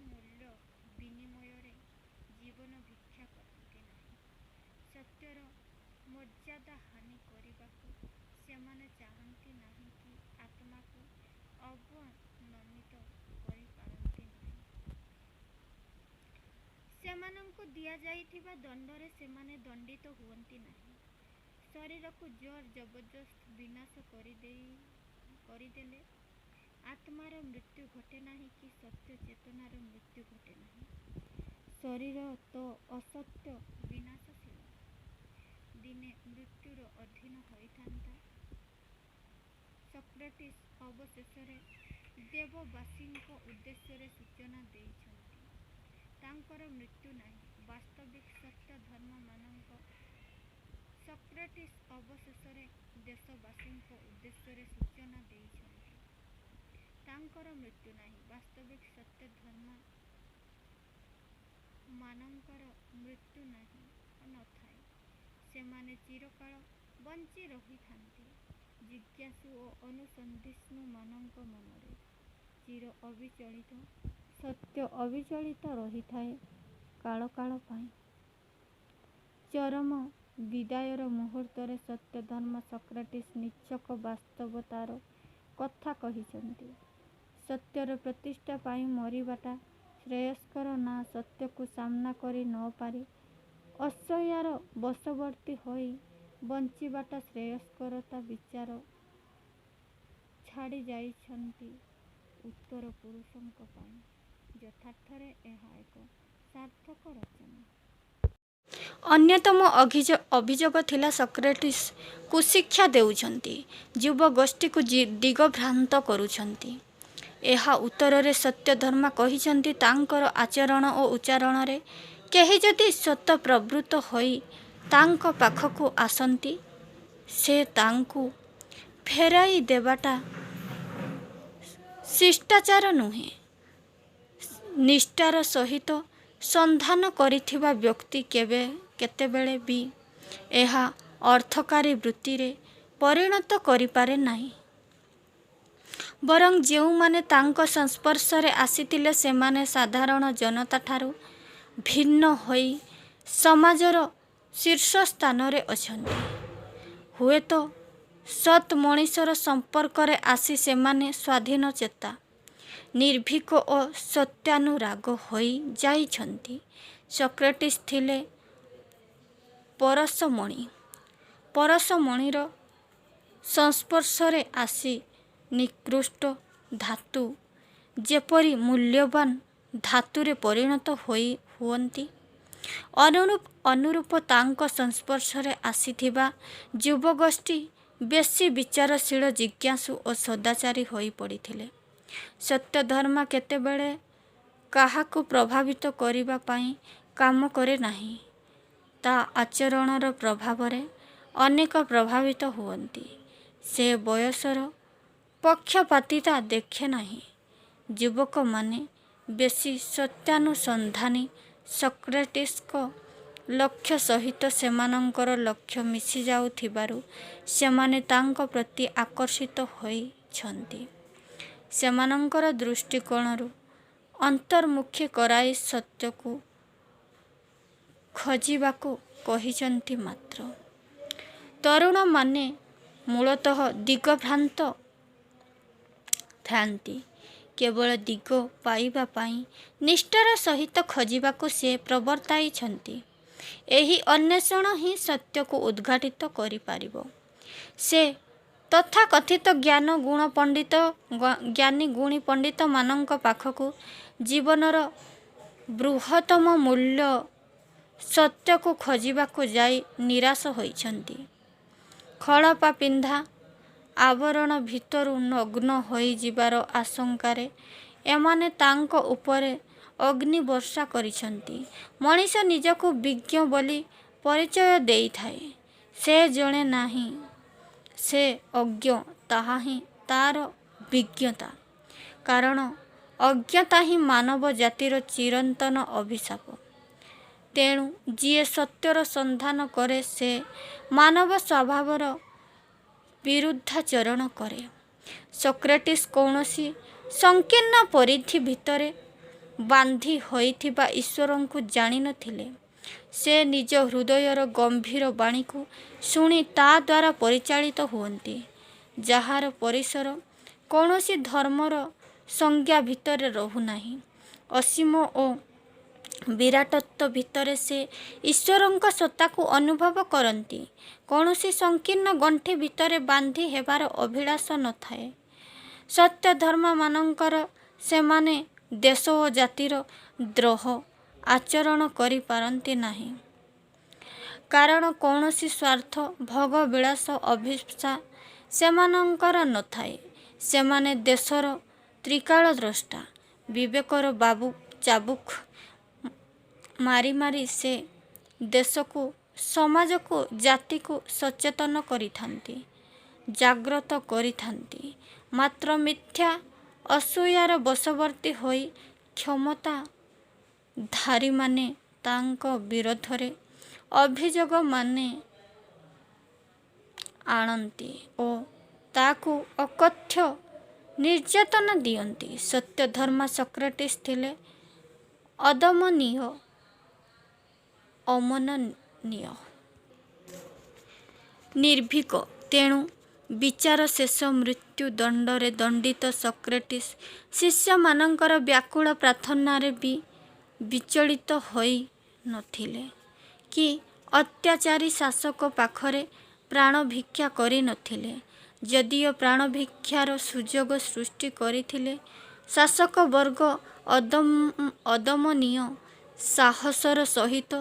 ମୂଲ୍ୟ ବିନିମୟରେ ଜୀବନ ଭିକ୍ଷା କରନ୍ତି ନାହିଁ। ସତ୍ୟର ମର୍ଯ୍ୟାଦା ହାନି କରିବାକୁ ସେମାନେ ଚାହାନ୍ତି ନାହିଁ କି ଆତ୍ମାକୁ ଅବନମିତ କରିପାରନ୍ତି ନାହିଁ। ସେମାନଙ୍କୁ ଦିଆଯାଇଥିବା ଦଣ୍ଡରେ ସେମାନେ ଦଣ୍ଡିତ ହୁଅନ୍ତି ନାହିଁ। ଶରୀରକୁ ଜୋର ଜବରଦସ୍ତ ବିନାଶ କରିଦେଲେ ଆତ୍ମାର ମୃତ୍ୟୁ ଘଟେ ନାହିଁ କି ସତ୍ୟ ଚେତନାର ମୃତ୍ୟୁ ଘଟେ ନାହିଁ। ଶରୀର ତ ଅସତ୍ୟ ବିନାଶଶୀଳ। ଦିନେ ମୃତ୍ୟୁର ଅଧୀନ ହୋଇଥାନ୍ତା। ସକ୍ରେଟିସ୍ ଅବଶେଷରେ ଦେବବାସୀଙ୍କ ଉଦ୍ଦେଶ୍ୟରେ ସୂଚନା ଦେଇଛନ୍ତି। ତାଙ୍କର ମୃତ୍ୟୁ ନାହିଁ। ବାସ୍ତବିକ ସତ୍ୟ ଧର୍ମମାନଙ୍କ ସକ୍ରେଟିସ୍ ଅବଶେଷରେ ଦେଶବାସୀଙ୍କ ଉଦ୍ଦେଶ୍ୟରେ ସୂଚନା ଦେଇଛନ୍ତି। ତାଙ୍କର ମୃତ୍ୟୁ ନାହିଁ। ବାସ୍ତବିକ ସତ୍ୟ ଧର୍ମମାନଙ୍କର ମୃତ୍ୟୁ ନଥାଏ। ସେମାନେ ଚିରକାଳ ବଞ୍ଚି ରହିଥାନ୍ତି ଜିଜ୍ଞାସୁ ଓ ଅନୁସନ୍ଧିତ୍ସୁମାନଙ୍କ ମନରେ। ଚିର ଅବିଚଳିତ ସତ୍ୟ ଅବିଚଳିତ ରହିଥାଏ କାଳ କାଳ ପାଇଁ। ଚରମ ବିଦାୟର ମୁହୂର୍ତ୍ତରେ ସତ୍ୟ ଧର୍ମ ସକ୍ରେଟିସ୍ ନିଚ୍ଛକ ବାସ୍ତବତାର କଥା କହିଛନ୍ତି। ସତ୍ୟର ପ୍ରତିଷ୍ଠା ପାଇଁ ମରିବାଟା ଶ୍ରେୟସ୍କର ନା ସତ୍ୟକୁ ସାମ୍ନା କରି ନ ପାରି ଅସୂୟାର ବଶବର୍ତ୍ତୀ ହୋଇ ବଞ୍ଚିବାଟା ଶ୍ରେୟସ୍କର ତା ବିଚାର ଛାଡ଼ି ଯାଇଛନ୍ତି ଉତ୍ତର ପୁରୁଷଙ୍କ ପାଇଁ। ଯଥାର୍ଥରେ ଏହା ଏକ ସାର୍ଥକ ରଚନା। ଅନ୍ୟତମ ଅଭିଯୋଗ ଥିଲା ସକ୍ରେଟିସ୍ କୁଶିକ୍ଷା ଦେଉଛନ୍ତି, ଯୁବଗୋଷ୍ଠୀକୁ ଦିଗଭ୍ରାନ୍ତ କରୁଛନ୍ତି। ଏହା ଉତ୍ତରରେ ସତ୍ୟ ଧର୍ମ କହିଛନ୍ତି ତାଙ୍କର ଆଚରଣ ଓ ଉଚ୍ଚାରଣରେ କେହି ଯଦି ସ୍ୱତଃପ୍ରବୃତ୍ତ ହୋଇ ତାଙ୍କ ପାଖକୁ ଆସନ୍ତି ସେ ତାଙ୍କୁ ଫେରାଇ ଦେବାଟା ଶିଷ୍ଟାଚାର ନୁହେଁ। ନିଷ୍ଠାର ସହିତ ସନ୍ଧାନ କରିଥିବା ବ୍ୟକ୍ତି କେତେବେଳେ ବି ଏହା ଅର୍ଥକାରୀ ବୃତ୍ତିରେ ପରିଣତ କରିପାରେ ନାହିଁ। ବରଂ ଯେଉଁମାନେ ତାଙ୍କ ସଂସ୍ପର୍ଶରେ ଆସିଥିଲେ ସେମାନେ ସାଧାରଣ ଜନତାଠାରୁ ଭିନ୍ନ ହୋଇ ସମାଜର ଶୀର୍ଷ ସ୍ଥାନରେ ଅଛନ୍ତି। ହୁଏତ ସତ୍ ମଣିଷର ସମ୍ପର୍କରେ ଆସି ସେମାନେ ସ୍ୱାଧୀନ ଚେତା, ନିର୍ଭୀକ ଓ ସତ୍ୟାନୁରାଗ ହୋଇ ଯାଇଛନ୍ତି। ସକ୍ରେଟିସ୍ ଥିଲେ ପରଶମଣି। ପରଶମଣିର ସଂସ୍ପର୍ଶରେ ଆସି ନିକୃଷ୍ଟ ଧାତୁ ଯେପରି ମୂଲ୍ୟବାନ ଧାତୁରେ ପରିଣତ ହୁଅନ୍ତି, ଅନୁରୂପ ତାଙ୍କ ସଂସ୍ପର୍ଶରେ ଆସିଥିବା ଯୁବଗୋଷ୍ଠୀ ବେଶୀ ବିଚାରଶୀଳ, ଜିଜ୍ଞାସୁ ଓ ସଦାଚାରୀ ହୋଇ ପଡ଼ିଥିଲେ। ସତ୍ୟ ଧର୍ମ କେତେବେଳେ କାହାକୁ ପ୍ରଭାବିତ କରିବା ପାଇଁ କାମ କରେ ନାହିଁ, ତା ଆଚରଣର ପ୍ରଭାବରେ ଅନେକ ପ୍ରଭାବିତ ହୁଅନ୍ତି। ସେ ବୟସର ପକ୍ଷପାତିତା ଦେଖେ ନାହିଁ। ଯୁବକମାନେ ବେଶୀ ସତ୍ୟାନୁସନ୍ଧାନୀ। ସକ୍ରେଟିସ୍ଙ୍କ ଲକ୍ଷ୍ୟ ସହିତ ସେମାନଙ୍କର ଲକ୍ଷ୍ୟ ମିଶି ଯାଉଥିବାରୁ ସେମାନେ ତାଙ୍କ ପ୍ରତି ଆକର୍ଷିତ ହୋଇଛନ୍ତି। ସେମାନଙ୍କର ଦୃଷ୍ଟିକୋଣରୁ ଅନ୍ତର୍ମୁଖୀ କରାଇ ସତ୍ୟକୁ ଖୋଜିବାକୁ କହିଛନ୍ତି ମାତ୍ର। ତରୁଣମାନେ ମୂଳତଃ ଦିଗଭ୍ରାନ୍ତ ଥାନ୍ତି। କେବଳ ଦିଗ ପାଇବା ପାଇଁ ନିଷ୍ଠାର ସହିତ ଖୋଜିବାକୁ ସେ ପ୍ରବର୍ତ୍ତାଇଛନ୍ତି। ଏହି ଅନ୍ୱେଷଣ ହିଁ ସତ୍ୟକୁ ଉଦ୍ଘାଟିତ କରିପାରିବ। ସେ ତଥାକଥିତ ଜ୍ଞାନୀ ଗୁଣୀ ପଣ୍ଡିତମାନଙ୍କ ପାଖକୁ ଜୀବନର ବୃହତ୍ତମ ମୂଲ୍ୟ ସତ୍ୟକୁ ଖୋଜିବାକୁ ଯାଇ ନିରାଶ ହୋଇଛନ୍ତି। ଖଳପା ପିନ୍ଧା ଆବରଣ ଭିତରୁ ନଗ୍ନ ହୋଇଯିବାର ଆଶଙ୍କାରେ ଏମାନେ ତାଙ୍କ ଉପରେ ଅଗ୍ନିବର୍ଷା କରିଛନ୍ତି। ମଣିଷ ନିଜକୁ ବିଜ୍ଞ ବୋଲି ପରିଚୟ ଦେଇଥାଏ। ସେ ଜଣେ ନାହିଁ, ସେ ଅଜ୍ଞ, ତାହା ହିଁ ତା'ର ବିଜ୍ଞତା। କାରଣ ଅଜ୍ଞତା ହିଁ ମାନବ ଜାତିର ଚିରନ୍ତନ ଅଭିଶାପ। ତେଣୁ ଯିଏ ସତ୍ୟର ସନ୍ଧାନ କରେ ସେ ମାନବ ସ୍ୱଭାବର ବିରୁଦ୍ଧାଚରଣ କରେ। ସକ୍ରେଟିସ୍ କୌଣସି ସଂକୀର୍ଣ୍ଣ ପରିଧି ଭିତରେ ବାନ୍ଧି ହୋଇଥିବା ଈଶ୍ୱରଙ୍କୁ ଜାଣିନଥିଲେ। ସେ ନିଜ ହୃଦୟର ଗମ୍ଭୀର ବାଣୀକୁ ଶୁଣି ତା ଦ୍ୱାରା ପରିଚାଳିତ ହୁଅନ୍ତି, ଯାହାର ପରିସର କୌଣସି ଧର୍ମର ସଂଜ୍ଞା ଭିତରେ ରହୁନାହିଁ। ଅସୀମ ଓ ବିରାଟତ୍ୱ ଭିତରେ ସେ ଈଶ୍ୱରଙ୍କ ସତ୍ତାକୁ ଅନୁଭବ କରନ୍ତି। କୌଣସି ସଂକୀର୍ଣ୍ଣ ଗଣ୍ଠି ଭିତରେ ବାନ୍ଧି ହେବାର ଅଭିଳାଷ ନଥାଏ। ସତ୍ୟ ଧର୍ମମାନଙ୍କର ସେମାନେ ଦେଶ ଓ ଜାତିର ଦ୍ରୋହ ଆଚରଣ କରିପାରନ୍ତି ନାହିଁ। କାରଣ କୌଣସି ସ୍ୱାର୍ଥ, ଭୋଗବିଳାସ, ଅଭିପ୍ସା ସେମାନଙ୍କର ନଥାଏ। ସେମାନେ ଦେଶର ତ୍ରିକାଳଦ୍ରଷ୍ଟା। ବିବେକର ଚାବୁକ ମାରି ମାରି ସେ ଦେଶକୁ, ସମାଜକୁ, ଜାତିକୁ ସଚେତନ କରିଥାନ୍ତି, ଜାଗ୍ରତ କରିଥାନ୍ତି। ମାତ୍ର ମିଥ୍ୟା ଅସୂୟାର ବଶବର୍ତ୍ତୀ ହୋଇ କ୍ଷମତାଧାରୀମାନେ ତାଙ୍କ ବିରୋଧରେ ଅଭିଯୋଗମାନେ ଆଣନ୍ତି ଓ ତାକୁ ଅକଥ୍ୟ ନିର୍ଯାତନା ଦିଅନ୍ତି। ସତ୍ୟ ଧର୍ମ ସକ୍ରେଟିସ୍ ଥିଲେ ଅଦମନୀୟ, ଅମନନୀୟ, ନିର୍ଭୀକ। ତେଣୁ ବିଚାର ଶେଷ ମୃତ୍ୟୁ ଦଣ୍ଡରେ ଦଣ୍ଡିତ ସକ୍ରେଟିସ୍ ଶିଷ୍ୟମାନଙ୍କର ବ୍ୟାକୁଳ ପ୍ରାର୍ଥନାରେ ବି ବିଚଳିତ ହୋଇ ନଥିଲେ କି ଅତ୍ୟାଚାରୀ ଶାସକ ପାଖରେ ପ୍ରାଣ ଭିକ୍ଷା କରି ନଥିଲେ। ଯଦିଓ ପ୍ରାଣଭିକ୍ଷାର ସୁଯୋଗ ସୃଷ୍ଟି କରିଥିଲେ, ଶାସକବର୍ଗ ଅଦମନୀୟ ସାହସର ସହିତ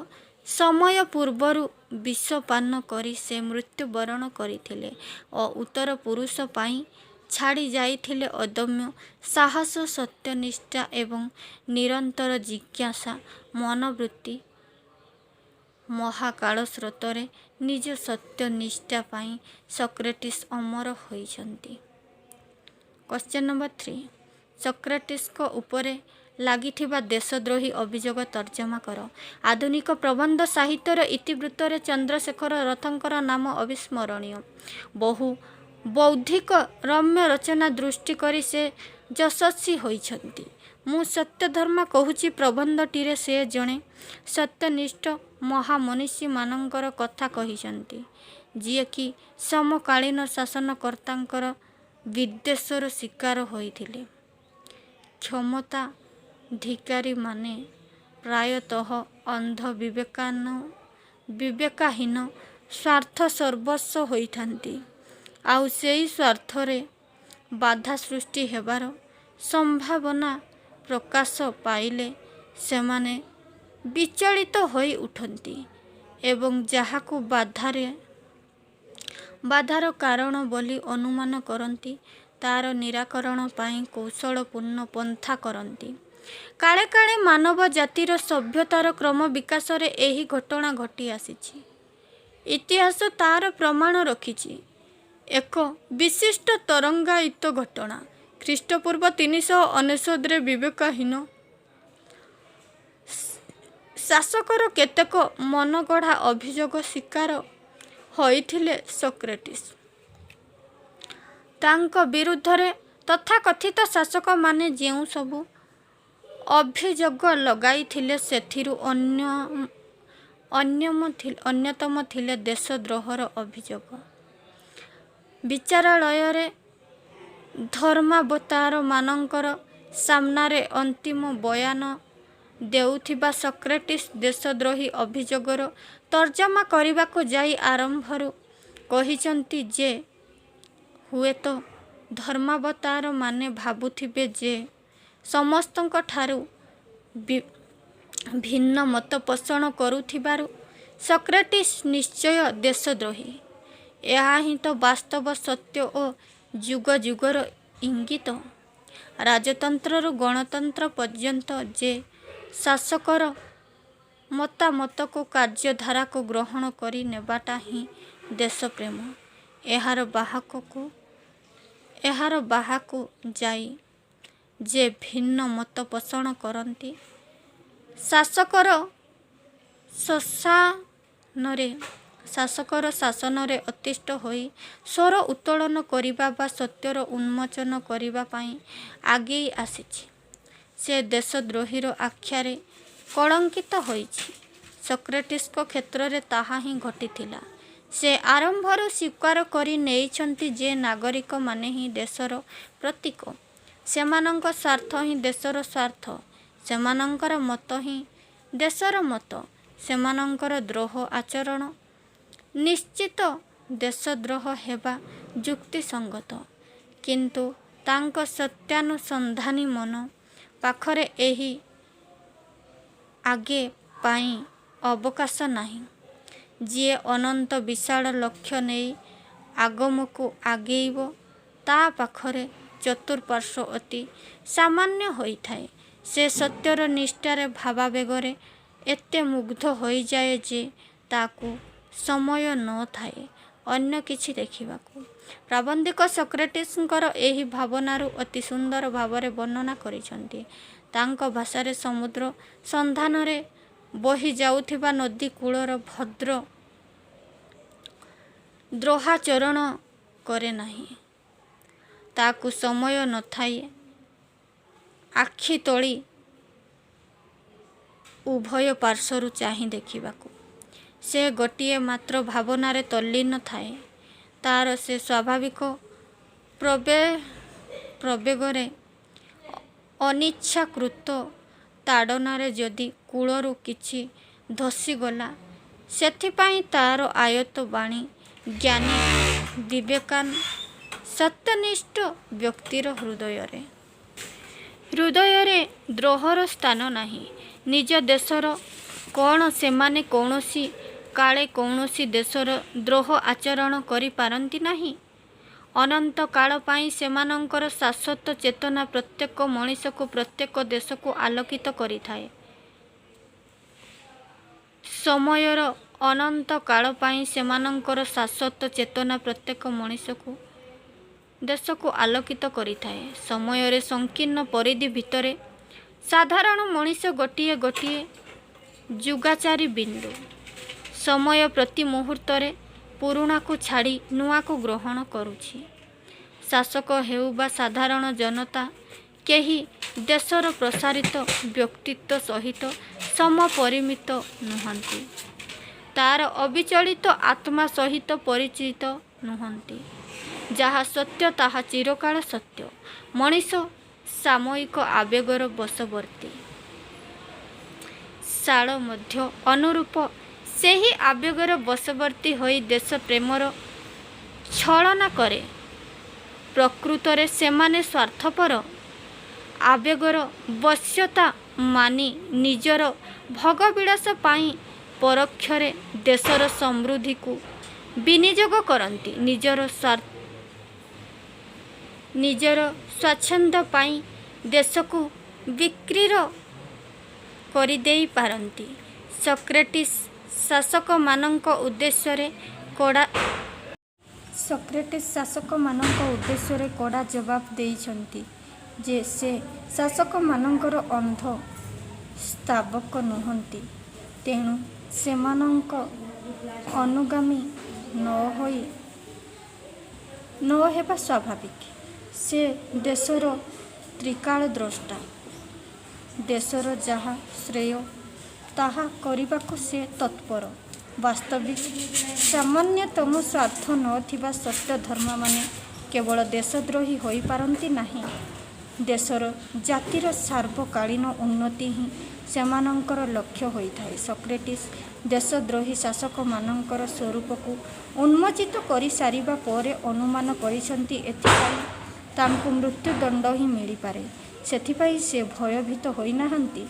ସମୟ ପୂର୍ବରୁ ବିଷପାନ କରି ସେ ମୃତ୍ୟୁବରଣ କରିଥିଲେ ଓ ଉତ୍ତର ପୁରୁଷ ପାଇଁ ଛାଡ଼ି ଯାଇଥିଲେ ଅଦମ୍ୟ ସାହସ, ସତ୍ୟନିଷ୍ଠା ଏବଂ ନିରନ୍ତର ଜିଜ୍ଞାସା ମନୋବୃତ୍ତି। ମହାକାଳସ୍ରୋତରେ ନିଜ ସତ୍ୟନିଷ୍ଠା ପାଇଁ ସକ୍ରେଟିସ୍ ଅମର ହୋଇଛନ୍ତି। କ୍ୱେଶ୍ଚନ୍ ନମ୍ବର 3, ସକ୍ରେଟିସ୍ଙ୍କ ଉପରେ ଲାଗିଥିବା ଦେଶଦ୍ରୋହୀ ଅଭିଯୋଗ ତର୍ଜମା କର। ଆଧୁନିକ ପ୍ରବନ୍ଧ ସାହିତ୍ୟର ଇତିବୃତ୍ତରେ ଚନ୍ଦ୍ରଶେଖର ରଥଙ୍କର ନାମ ଅବିସ୍ମରଣୀୟ। ବହୁ ବୌଦ୍ଧିକ ରମ୍ୟ ରଚନା ସୃଷ୍ଟି କରି ସେ ଯଶସ୍ୱୀ ହୋଇଛନ୍ତି। ମୁଁ ସତ୍ୟ ଧର୍ମ କହୁଛି ପ୍ରବନ୍ଧଟିରେ ସେ ଜଣେ ସତ୍ୟନିଷ୍ଠ ମହାମନୀଷୀମାନଙ୍କର କଥା କହିଛନ୍ତି, ଯିଏକି ସମକାଳୀନ ଶାସନକର୍ତ୍ତାଙ୍କର ବିଦ୍ୱେଷର ଶିକାର ହୋଇଥିଲେ। କ୍ଷମତାଧିକାରୀମାନେ ପ୍ରାୟତଃ ଅନ୍ଧ ବିବେକହୀନ ସ୍ୱାର୍ଥ ସର୍ବସ୍ୱ ହୋଇଥାନ୍ତି। ଆଉ ସେହି ସ୍ୱାର୍ଥରେ ବାଧା ସୃଷ୍ଟି ହେବାର ସମ୍ଭାବନା ପ୍ରକାଶ ପାଇଲେ ସେମାନେ ବିଚଳିତ ହୋଇ ଉଠନ୍ତି ଏବଂ ଯାହାକୁ ବାଧାର କାରଣ ବୋଲି ଅନୁମାନ କରନ୍ତି ତାର ନିରାକରଣ ପାଇଁ କୌଶଳପୂର୍ଣ୍ଣ ପନ୍ଥା କରନ୍ତି। କାଳେ କାଳେ ମାନବ ଜାତିର ସଭ୍ୟତାର କ୍ରମ ବିକାଶରେ ଏହି ଘଟଣା ଘଟି ଆସିଛି। ଇତିହାସ ତାର ପ୍ରମାଣ ରଖିଛି। ଏକ ବିଶିଷ୍ଟ ତରଙ୍ଗାୟିତ ଘଟଣା। ଖ୍ରୀଷ୍ଟପୂର୍ବ 399 ବିବେକହୀନ ଶାସକର କେତେକ ମନଗଢ଼ା ଅଭିଯୋଗ ଶିକାର ହୋଇଥିଲେ ସକ୍ରେଟିସ୍। ତାଙ୍କ ବିରୁଦ୍ଧରେ ତଥାକଥିତ ଶାସକମାନେ ଯେଉଁ ସବୁ ଅଭିଯୋଗ ଲଗାଇଥିଲେ ସେଥିରୁ ଅନ୍ୟତମ ଥିଲେ ଦେଶଦ୍ରୋହର ଅଭିଯୋଗ। ବିଚାରାଳୟରେ ଧର୍ମାବତାରମାନଙ୍କର ସାମ୍ନାରେ ଅନ୍ତିମ ବୟାନ ଦେଉଥିବା ସକ୍ରେଟିସ୍ ଦେଶଦ୍ରୋହୀ ଅଭିଯୋଗର ତର୍ଜମା କରିବାକୁ ଯାଇ ଆରମ୍ଭରୁ କହିଛନ୍ତି ଯେ ହୁଏତ ଧର୍ମାବତାରମାନେ ଭାବୁଥିବେ ଯେ ସମସ୍ତଙ୍କଠାରୁ ଭିନ୍ନ ମତ ପୋଷଣ କରୁଥିବାରୁ ସକ୍ରେଟିସ୍ ନିଶ୍ଚୟ ଦେଶଦ୍ରୋହୀ। ଏହା ହିଁ ତ ବାସ୍ତବ ସତ୍ୟ ଓ ଯୁଗ ଯୁଗର ଇଙ୍ଗିତ। ରାଜତନ୍ତ୍ରରୁ ଗଣତନ୍ତ୍ର ପର୍ଯ୍ୟନ୍ତ ଯେ ଶାସକର ମତାମତକୁ କାର୍ଯ୍ୟଧାରାକୁ ଗ୍ରହଣ କରି ନେବାଟା ହିଁ ଦେଶପ୍ରେମ। ଏହାର ବାହାକୁ ଯାଇ ଯେ ଭିନ୍ନ ମତ ପୋଷଣ କରନ୍ତି ଶାସକର ଶାସନରେ ଅତିଷ୍ଠ ହୋଇ ସ୍ୱର ଉତ୍ତୋଳନ କରିବା ବା ସତ୍ୟର ଉନ୍ମୋଚନ କରିବା ପାଇଁ ଆଗେଇ ଆସିଛି ସେ ଦେଶଦ୍ରୋହୀର ଆଖ୍ୟାରେ କଳଙ୍କିତ ହୋଇଛି। ସକ୍ରେଟିସ୍ଙ୍କ କ୍ଷେତ୍ରରେ ତାହା ହିଁ ଘଟିଥିଲା। ସେ ଆରମ୍ଭରୁ ସ୍ୱୀକାର କରି ନେଇଛନ୍ତି ଯେ ନାଗରିକମାନେ ହିଁ ଦେଶର ପ୍ରତୀକ, ସେମାନଙ୍କ ସ୍ୱାର୍ଥ ହିଁ ଦେଶର ସ୍ୱାର୍ଥ, ସେମାନଙ୍କର ମତ ହିଁ ଦେଶର ମତ। ସେମାନଙ୍କର ଦ୍ରୋହ ଆଚରଣ ନିଶ୍ଚିତ ଦେଶଦ୍ରୋହ ହେବା ଯୁକ୍ତିସଙ୍ଗତ, କିନ୍ତୁ ତାଙ୍କ ସତ୍ୟାନୁସନ୍ଧାନୀ ମନ ପାଖରେ ଏହି ଆଗେ ପାଇଁ ଅବକାଶ ନାହିଁ। ଯିଏ ଅନନ୍ତ ବିଶାଳ ଲକ୍ଷ୍ୟ ନେଇ ଆଗମକୁ ଆଗେଇବ ତା ପାଖରେ ଚତୁଃପାର୍ଶ୍ୱ ଅତି ସାମାନ୍ୟ ହୋଇଥାଏ। ସେ ସତ୍ୟର ନିଷ୍ଠାରେ ଭାବାବେଗରେ ଏତେ ମୁଗ୍ଧ ହୋଇଯାଏ ଯେ ତାକୁ ସମୟ ନଥାଏ ଅନ୍ୟ କିଛି ଦେଖିବାକୁ। ପ୍ରାବନ୍ଧିକ ସକ୍ରେଟିସ୍ଙ୍କର ଏହି ଭାବନାରୁ ଅତି ସୁନ୍ଦର ଭାବରେ ବର୍ଣ୍ଣନା କରିଛନ୍ତି। ତାଙ୍କ ଭାଷାରେ ସମୁଦ୍ର ସନ୍ଧାନରେ ବହି ଯାଉଥିବା ନଦୀ କୂଳର ଭଦ୍ର ଦ୍ରୋହାଚରଣ କରେ ନାହିଁ। ତାକୁ ସମୟ ନଥାଏ ଆଖି ତୋଳି ଉଭୟ ପାର୍ଶ୍ୱରୁ ଚାହିଁ ଦେଖିବାକୁ। ସେ ଗୋଟିଏ ମାତ୍ର ଭାବନାରେ ତଲ୍ଲୀନ ଥାଏ। ତାର ସେ ସ୍ୱାଭାବିକ ପ୍ରବେଗରେ ଅନିଚ୍ଛାକୃତ ତାଡ଼ନାରେ ଯଦି କୂଳରୁ କିଛି ଧସିଗଲା ସେଥିପାଇଁ ତାର ଆୟତ୍ତ ବାଣୀ ଜ୍ଞାନୀ ବିବେକାନ ସତ୍ୟନିଷ୍ଠ ବ୍ୟକ୍ତିର ହୃଦୟରେ ଦ୍ରୋହର ସ୍ଥାନ ନାହିଁ। ନିଜ ଦେଶର କ'ଣ ସେମାନେ କୌଣସି କାଳେ କୌଣସି ଦେଶର ଦ୍ରୋହ ଆଚରଣ କରିପାରନ୍ତି ନାହିଁ? ଅନନ୍ତ କାଳ ପାଇଁ ସେମାନଙ୍କର ଶାଶ୍ୱତ ଚେତନା ପ୍ରତ୍ୟେକ ମଣିଷକୁ ପ୍ରତ୍ୟେକ ଦେଶକୁ ଆଲୋକିତ କରିଥାଏ। ସମୟର ଅନନ୍ତ କାଳ ପାଇଁ ସେମାନଙ୍କର ଶାଶ୍ୱତ ଚେତନା ପ୍ରତ୍ୟେକ ଦେଶକୁ ଆଲୋକିତ କରିଥାଏ। ସମୟରେ ସଂକୀର୍ଣ୍ଣ ପରିଧି ଭିତରେ ସାଧାରଣ ମଣିଷ ଗୋଟିଏ ଗୋଟିଏ ଯୁଗାଚାରୀ ବିନ୍ଦୁ। ସମୟ ପ୍ରତି ମୁହୂର୍ତ୍ତରେ ପୁରୁଣାକୁ ଛାଡ଼ି ନୂଆକୁ ଗ୍ରହଣ କରୁଛି। ଶାସକ ହେଉ ବା ସାଧାରଣ ଜନତା କେହି ଦେଶର ପ୍ରସାରିତ ବ୍ୟକ୍ତିତ୍ୱ ସହିତ ସମପରିମିତ ନୁହନ୍ତି। ତାର ଅବିଚଳିତ ଆତ୍ମା ସହିତ ପରିଚିତ ନୁହନ୍ତି। ଯାହା ସତ୍ୟ ତାହା ଚିରକାଳ ସତ୍ୟ। ମଣିଷ ସାମୟିକ ଆବେଗର ବଶବର୍ତ୍ତୀ। ଶାଳ ମଧ୍ୟ ଅନୁରୂପ ସେହି ଆବେଗର ବଶବର୍ତ୍ତୀ ହୋଇ ଦେଶ ପ୍ରେମର ଛଳନା କରେ। ପ୍ରକୃତରେ ସେମାନେ ସ୍ୱାର୍ଥପର। ଆବେଗର ବଶ୍ୟତା ମାନି ନିଜର ଭୋଗବିଳାସ ପାଇଁ ପରୋକ୍ଷରେ ଦେଶର ସମୃଦ୍ଧିକୁ ବିନିଯୋଗ କରନ୍ତି। ନିଜର ସ୍ୱାଚ୍ଛନ୍ଦ୍ୟ ପାଇଁ ଦେଶକୁ ବିକ୍ରୀର କରିଦେଇ ପାରନ୍ତି। ସକ୍ରେଟିସ୍ ଶାସକମାନଙ୍କ ଉଦ୍ଦେଶ୍ୟରେ କଡ଼ା ଜବାବ ଦେଇଛନ୍ତି ଯେ ସେ ଶାସକମାନଙ୍କର ଅନ୍ଧ ସ୍ତାବକ ନୁହନ୍ତି। ତେଣୁ ସେମାନଙ୍କ ଅନୁଗାମୀ ନ ହେବା ସ୍ୱାଭାବିକ। ସେ ଦେଶର ତ୍ରିକାଳଦ୍ରଷ୍ଟା। ଦେଶର ଯାହା ଶ୍ରେୟ ତାହା କରିବାକୁ ସେ ତତ୍ପର। ବାସ୍ତବିକ ସାମାନ୍ୟତମ ସ୍ୱାର୍ଥ ନ ଥିବା ସତ୍ୟ ଧର୍ମମାନେ କେବଳ ଦେଶଦ୍ରୋହୀ ହୋଇପାରନ୍ତି ନାହିଁ। ଦେଶର ଜାତିର ସାର୍ବକାଳୀନ ଉନ୍ନତି ହିଁ ସେମାନଙ୍କର ଲକ୍ଷ୍ୟ ହୋଇଥାଏ। ସକ୍ରେଟିସ୍ ଦେଶଦ୍ରୋହୀ ଶାସକମାନଙ୍କର ସ୍ୱରୂପକୁ ଉନ୍ମୋଚିତ କରିସାରିବା ପରେ ଅନୁମାନ କରିଛନ୍ତି ଏଥିପାଇଁ ତାଙ୍କୁ ମୃତ୍ୟୁଦଣ୍ଡ ହିଁ ମିଳିପାରେ। ସେଥିପାଇଁ ସେ ଭୟଭୀତ ହୋଇନାହାନ୍ତି।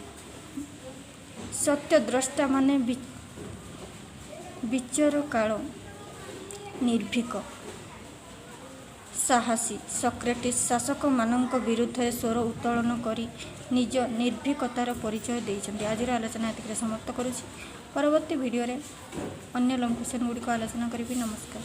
ସତ୍ୟଦ୍ରଷ୍ଟାମାନେ ବିଚରକାଳ ନିର୍ଭୀକ, ସାହସୀ। ସକ୍ରେଟିସ୍ ଶାସକମାନଙ୍କ ବିରୁଦ୍ଧରେ ସ୍ୱର ଉତ୍ତୋଳନ କରି ନିଜ ନିର୍ଭୀକତାର ପରିଚୟ ଦେଇଛନ୍ତି। ଆଜିର ଆଲୋଚନା ଏତିକିରେ ସମାପ୍ତ କରୁଛି। ପରବର୍ତ୍ତୀ ଭିଡ଼ିଓରେ ଅନ୍ୟ ଲଙ୍ଘ କ୍ୱେଶ୍ଚନ୍ ଗୁଡ଼ିକ ଆଲୋଚନା କରିବି। ନମସ୍କାର।